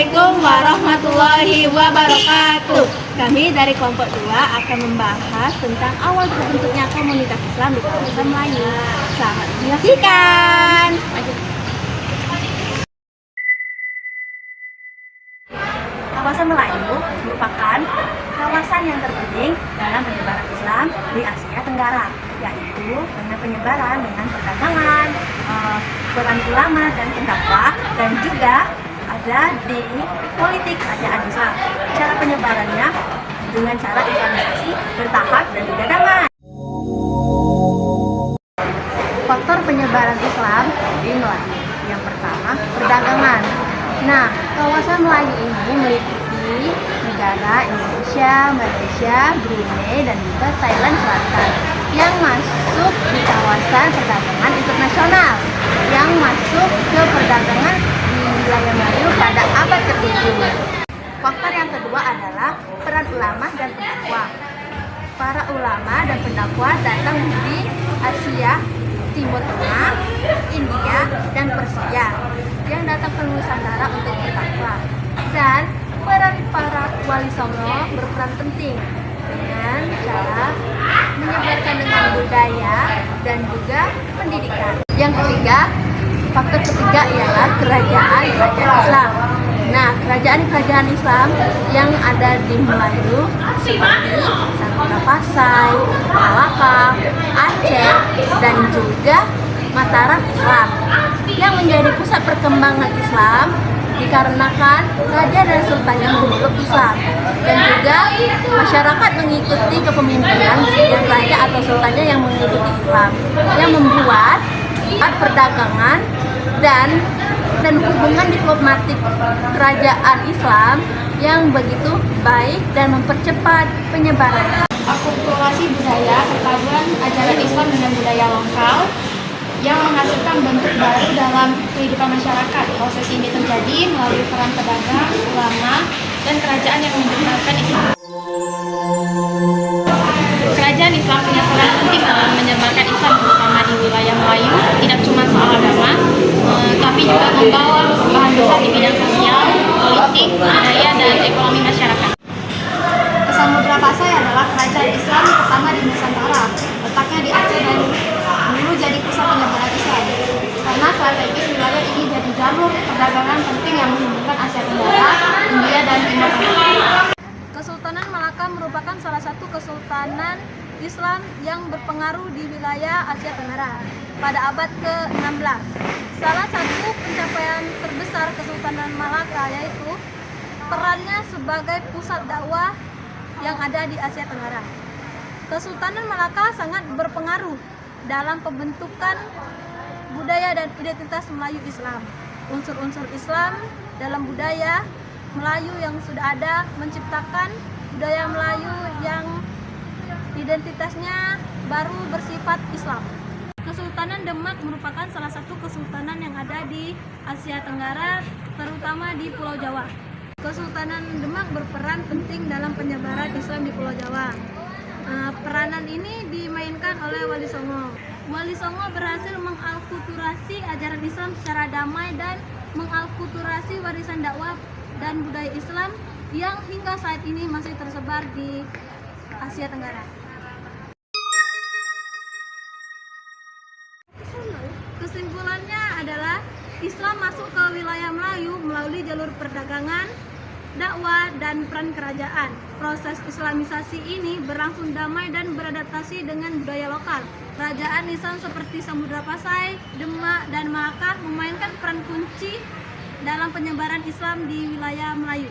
Assalamualaikum warahmatullahi wabarakatuh. Kami dari kelompok 2 akan membahas tentang awal terbentuknya komunitas Islam di kawasan Melayu. Selamat menyaksikan. Kawasan Melayu merupakan kawasan yang terpenting dalam penyebaran Islam di Asia Tenggara, yaitu dengan penyebaran dengan perdagangan, peran ulama dan pendakwah, dan juga ada di politik kerajaan Islam. Cara penyebarannya dengan cara islamisasi bertahap dan berdagangan. Faktor penyebaran Islam di Melayu. Yang pertama, perdagangan. Nah, kawasan Melayu ini meliputi negara Indonesia, Malaysia, Brunei, dan juga Thailand Selatan yang masuk di kawasan perdagangan internasional, yang masuk ke perdagangan di wilayah Melayu pada abad ke-7. Faktor yang kedua adalah peran ulama dan pendakwah. Para ulama dan pendakwah datang di Asia Timur Tengah, India, dan Persia yang datang ke Nusantara untuk berdakwah. Dan peran para wali songo berperan penting dengan cara menyebarkan dengan budaya dan juga pendidikan. Yang ketiga, faktor ketiga ialah kerajaan Islam. Nah, kerajaan Islam yang ada di Melayu seperti Sangkala Pasai, Malaka, Aceh, dan juga Mataram Islam yang menjadi pusat perkembangan Islam dikarenakan raja dan sultan yang memeluk Islam, dan juga masyarakat mengikuti kepemimpinan dan raja atau sultannya yang mengikuti Islam, yang membuat perdagangan dan hubungan diplomatik kerajaan Islam yang begitu baik dan mempercepat penyebaran. Akulturasi budaya perpaduan ajaran Islam dengan budaya lokal yang menghasilkan bentuk baru dalam kehidupan masyarakat. Proses ini terjadi melalui peran pedagang, ulama, dan kerajaan yang menyebarkan Islam. Kerajaan Islam punya peran penting dalam menyebarkan Islam, terutama di wilayah Melayu, tidak cuma soal agama, tapi juga membawa perubahan besar di bidang sosial, politik, budaya, dan ekonomi masyarakat. Samudra Pasai adalah kerajaan Islam pertama di Nusantara. Letaknya di Aceh dan dulu jadi pusat penyebaran Islam. Karena strategis wilayah ini jadi jalur perdagangan penting yang menghubungkan Asia Tenggara, India, dan Timur Tengah. Kesultanan Malaka merupakan salah satu kesultanan Islam yang berpengaruh di wilayah Asia Tenggara pada abad ke-16. Salah satu pencapaian terbesar Kesultanan Malaka yaitu perannya sebagai pusat dakwah yang ada di Asia Tenggara. Kesultanan Malaka sangat berpengaruh dalam pembentukan budaya dan identitas Melayu Islam. Unsur-unsur Islam dalam budaya Melayu yang sudah ada menciptakan budaya Melayu yang identitasnya baru bersifat Islam. Kesultanan Demak merupakan salah satu kesultanan yang ada di Asia Tenggara, terutama di Pulau Jawa. Kesultanan Demak berperan penting dalam penyebaran Islam di Pulau Jawa. Peranan ini dimainkan oleh Wali Songo. Wali Songo berhasil mengalkulturasi ajaran Islam secara damai dan mengalkulturasi warisan dakwah dan budaya Islam yang hingga saat ini masih tersebar di Asia Tenggara. Kesimpulannya adalah Islam masuk ke wilayah Melayu melalui jalur perdagangan, dakwah, dan peran kerajaan. Proses islamisasi ini berlangsung damai dan beradaptasi dengan budaya lokal. Kerajaan Islam seperti Samudra Pasai, Demak, dan Malaka memainkan peran kunci dalam penyebaran Islam di wilayah Melayu.